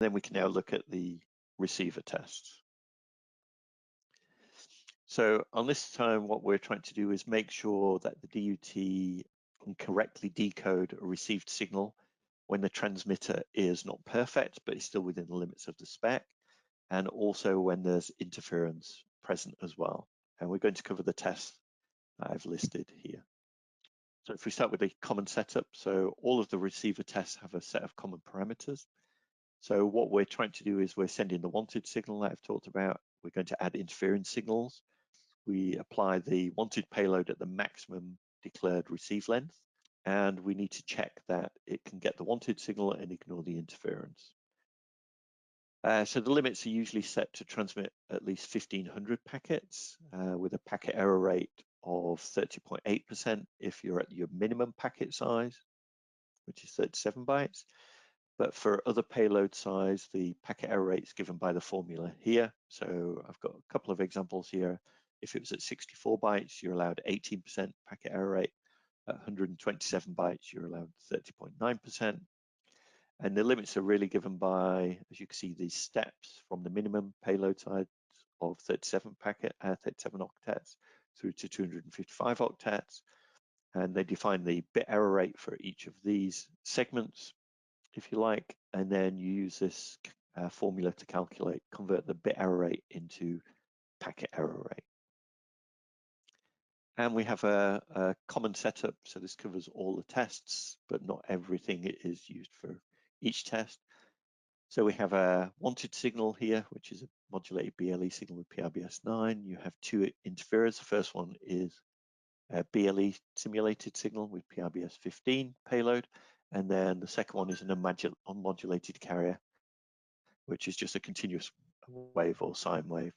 Then we can now look at the receiver tests. So on this time, what we're trying to do is make sure that the DUT can correctly decode a received signal when the transmitter is not perfect, but is still within the limits of the spec, and also when there's interference present as well. And we're going to cover the tests that I've listed here. So if we start with the common setup, so all of the receiver tests have a set of common parameters. So what we're trying to do is we're sending the wanted signal that I've talked about. We're going to add interference signals. We apply the wanted payload at the maximum declared receive length, and we need to check that it can get the wanted signal and ignore the interference. So the limits are usually set to transmit at least 1500 packets with a packet error rate of 30.8% if you're at your minimum packet size, which is 37 bytes. But for other payload size, the packet error rate is given by the formula here. So I've got a couple of examples here. If it was at 64 bytes, you're allowed 18% packet error rate. At 127 bytes, you're allowed 30.9%. And the limits are really given by, as you can see, these steps from the minimum payload size of 37 octets through to 255 octets. And they define the bit error rate for each of these segments, if you like, and then you use this formula to convert the bit error rate into packet error rate. And we have a common setup, so this covers all the tests, but not everything is used for each test. So we have a wanted signal here, which is a modulated BLE signal with PRBS9. You have two interferers. The first one is a BLE simulated signal with PRBS15 payload. And then the second one is an unmodulated carrier, which is just a continuous wave or sine wave.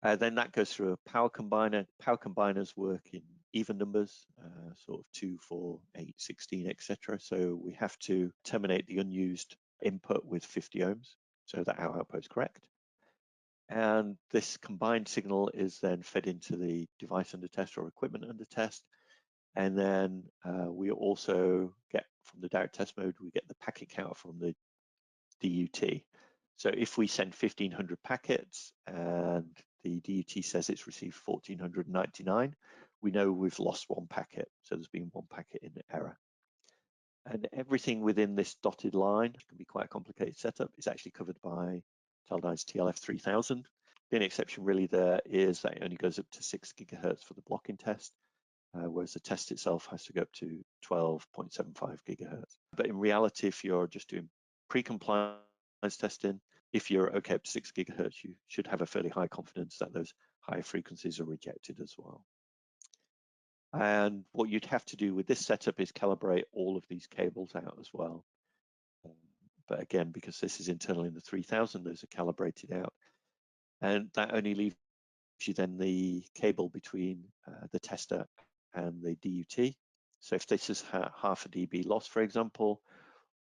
Then that goes through a power combiner. Power combiners work in even numbers, sort of 2, 4, 8, 16, etc. So we have to terminate the unused input with 50 ohms so that our output is correct. And this combined signal is then fed into the device under test or equipment under test. And then we also get from the direct test mode, we get the packet counter from the DUT. So if we send 1500 packets and the DUT says it's received 1499, we know we've lost one packet. So there's been one packet in error. And everything within this dotted line, which can be quite a complicated setup, is actually covered by Teledyne's TLF 3000. The only exception really there is that it only goes up to 6 gigahertz for the blocking test, whereas the test itself has to go up to 12.75 gigahertz. But in reality, if you're just doing pre-compliance testing, if you're okay up to 6 gigahertz, you should have a fairly high confidence that those higher frequencies are rejected as well. And what you'd have to do with this setup is calibrate all of these cables out as well. But again, because this is internal in the 3000, those are calibrated out. And that only leaves you then the cable between the tester and the DUT. So if this is half a dB loss, for example,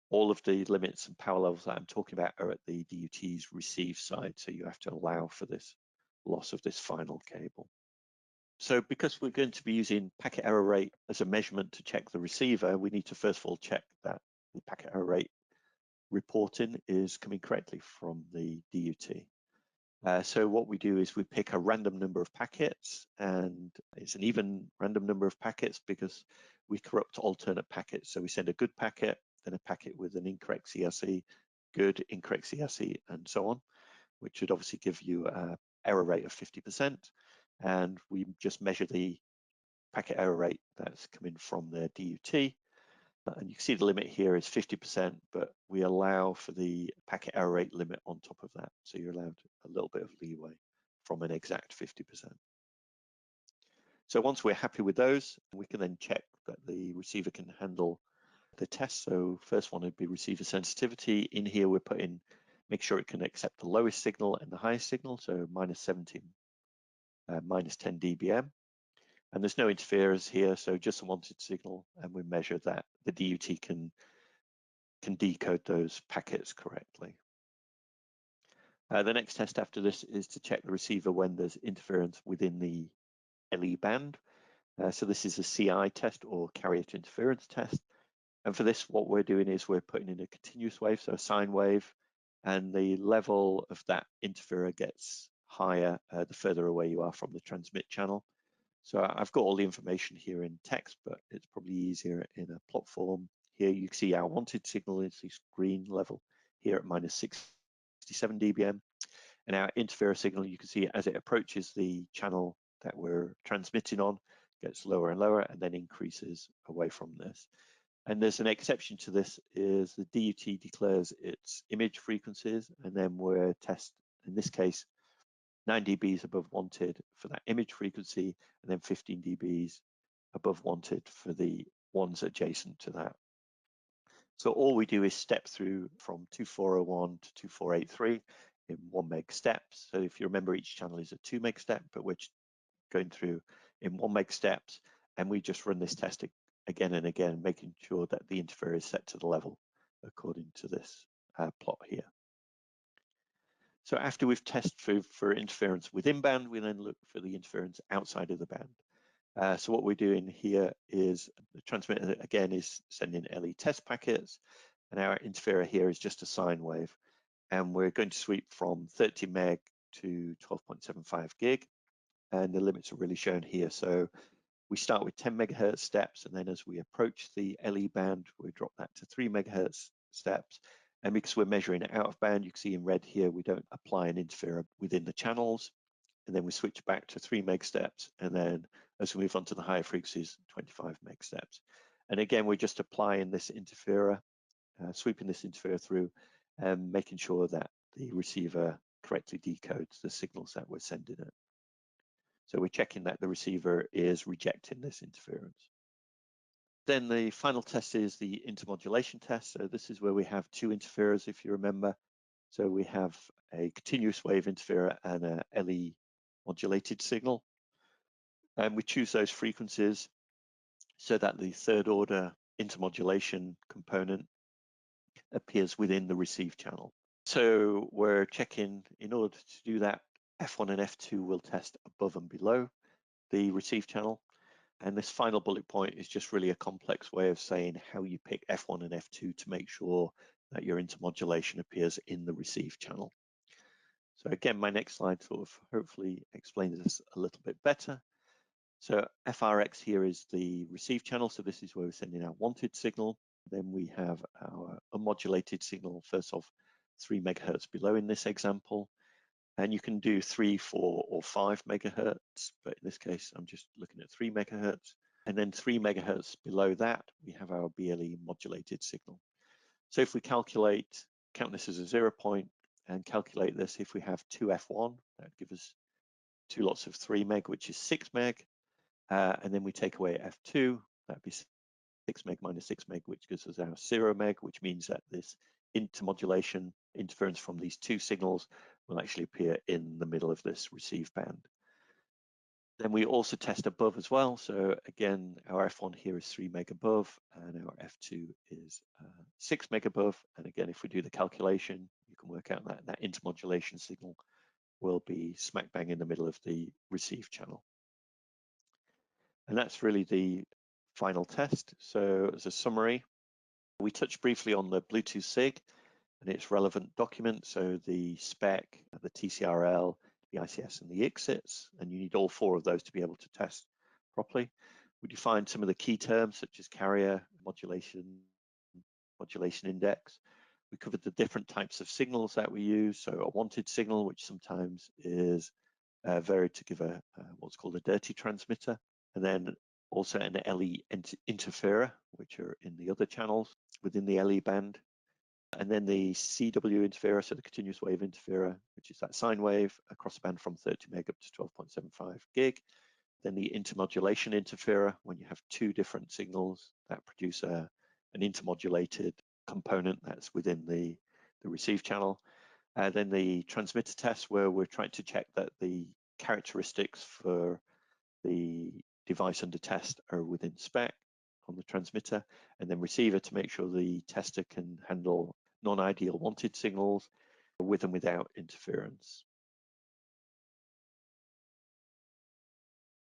all of the limits and power levels that I'm talking about are at the DUT's receive side. So you have to allow for this loss of this final cable. So because we're going to be using packet error rate as a measurement to check the receiver, we need to first of all check that the packet error rate reporting is coming correctly from the DUT. So what we do is we pick a random number of packets, and it's an even random number of packets because we corrupt alternate packets. So we send a good packet, then a packet with an incorrect CRC, good, incorrect CRC, and so on, which would obviously give you an error rate of 50%. And we just measure the packet error rate that's coming from the DUT. And you can see the limit here is 50%, but we allow for the packet error rate limit on top of that. So you're allowed a little bit of leeway from an exact 50%. So once we're happy with those, we can then check that the receiver can handle the test. So first one would be receiver sensitivity. In here, we're putting, make sure it can accept the lowest signal and the highest signal. So minus 17, minus 10 dBm. And there's no interference here, so just a wanted signal, and we measure that the DUT can decode those packets correctly. The next test after this is to check the receiver when there's interference within the LE band. So this is a CI test or carrier to interference test. And for this, what we're doing is we're putting in a continuous wave, so a sine wave, and the level of that interferer gets higher the further away you are from the transmit channel. So I've got all the information here in text, but it's probably easier in a plot form. Here you can see our wanted signal is this green level here at minus 67 dBm. And our interferer signal, you can see as it approaches the channel that we're transmitting on, gets lower and lower and then increases away from this. And there's an exception to this, is the DUT declares its image frequencies, and then we're test, in this case, 9 dBs above wanted for that image frequency, and then 15 dBs above wanted for the ones adjacent to that. So all we do is step through from 2401 to 2483 in 1 meg steps. So if you remember, each channel is a 2 meg step, but we're going through in 1 meg steps, and we just run this test again and again, making sure that the interferer is set to the level according to this plot here. So after we've tested for interference within band, we then look for the interference outside of the band. So what we're doing here is the transmitter again is sending LE test packets, and our interferer here is just a sine wave. And we're going to sweep from 30 meg to 12.75 gig, and the limits are really shown here. So we start with 10 megahertz steps, and then as we approach the LE band, we drop that to 3 megahertz steps. And because we're measuring out of band, you can see in red here, we don't apply an interferer within the channels. And then we switch back to 3 meg steps. And then as we move on to the higher frequencies, 25 meg steps. And again, we're just applying this interferer, sweeping this interferer through, and making sure that the receiver correctly decodes the signals that we're sending it. So we're checking that the receiver is rejecting this interference. Then the final test is the intermodulation test. So this is where we have 2 interferers, if you remember. So we have a continuous wave interferer and a LE modulated signal. And we choose those frequencies so that the third order intermodulation component appears within the receive channel. So we're checking, in order to do that, F1 and F2 will test above and below the receive channel. And this final bullet point is just really a complex way of saying how you pick F1 and F2 to make sure that your intermodulation appears in the receive channel. So again, my next slide sort of hopefully explains this a little bit better. So FRX here is the receive channel. So this is where we're sending our wanted signal. Then we have our unmodulated signal, first off 3 megahertz below in this example. And you can do 3, 4, or 5 megahertz, but in this case, I'm just looking at 3 megahertz. And then 3 megahertz below that, we have our BLE modulated signal. So if we calculate, count this as a 0 point, and calculate this, if we have 2 F1, that would give us 2 lots of 3 meg, which is 6 meg. And then we take away F2, that would be 6 meg minus 6 meg, which gives us our 0 meg, which means that this intermodulation interference from these 2 signals will actually appear in the middle of this receive band. Then we also test above as well. So again, our F1 here is 3 meg above, and our F2 is 6 meg above. And again, if we do the calculation, you can work out that that intermodulation signal will be smack bang in the middle of the receive channel. And that's really the final test. So as a summary, we touched briefly on the Bluetooth SIG and its relevant documents, so the spec, the TCRL, the ICS, and the ICSITs, and you need all 4 of those to be able to test properly. We defined some of the key terms such as carrier, modulation index. We covered the different types of signals that we use, so a wanted signal, which sometimes is varied to give a what's called a dirty transmitter, and then also an LE interferer, which are in the other channels within the LE band. And then the CW interferer, so the continuous wave interferer, which is that sine wave across the band from 30 meg up to 12.75 gig. Then the intermodulation interferer, when you have 2 different signals that produce an intermodulated component that's within the receive channel. Then the transmitter test, where we're trying to check that the characteristics for the device under test are within spec on the transmitter, and then receiver to make sure the tester can handle non-ideal wanted signals with and without interference.